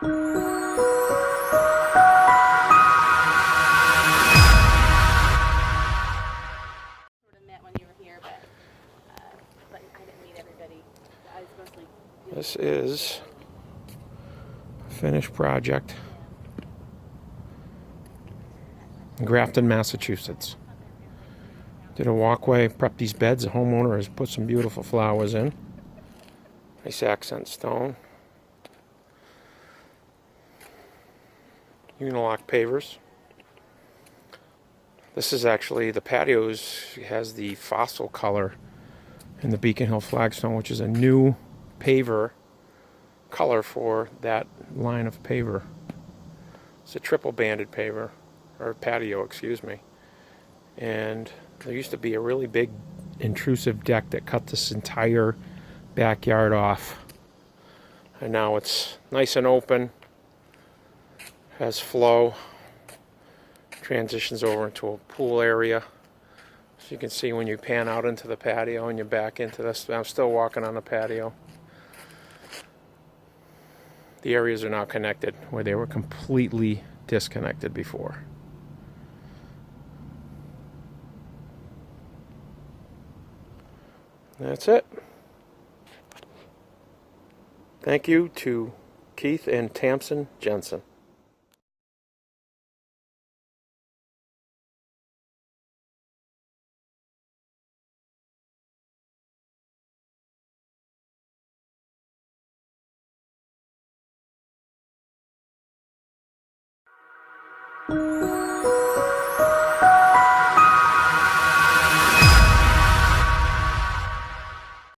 Met when you were here, but I didn't meet everybody. I was mostly. This is a finished project in Grafton, Massachusetts. Did a walkway, prepped these beds. The homeowner has put some beautiful flowers in. Nice accent stone. Unilock pavers. This is actually, the patios has the fossil color in the Beacon Hill Flagstone, which is a new paver color for that line of paver. It's a triple banded paver, or patio, excuse me. And there used to be a really big intrusive deck that cut this entire backyard off. And now it's nice and open, has flow, transitions over into a pool area. So you can see when you pan out into the patio and you're back into this. I'm still walking on the patio. The areas are now connected where they were completely disconnected before. That's it. Thank you to Keith and Tamsin Jensen. Thank you.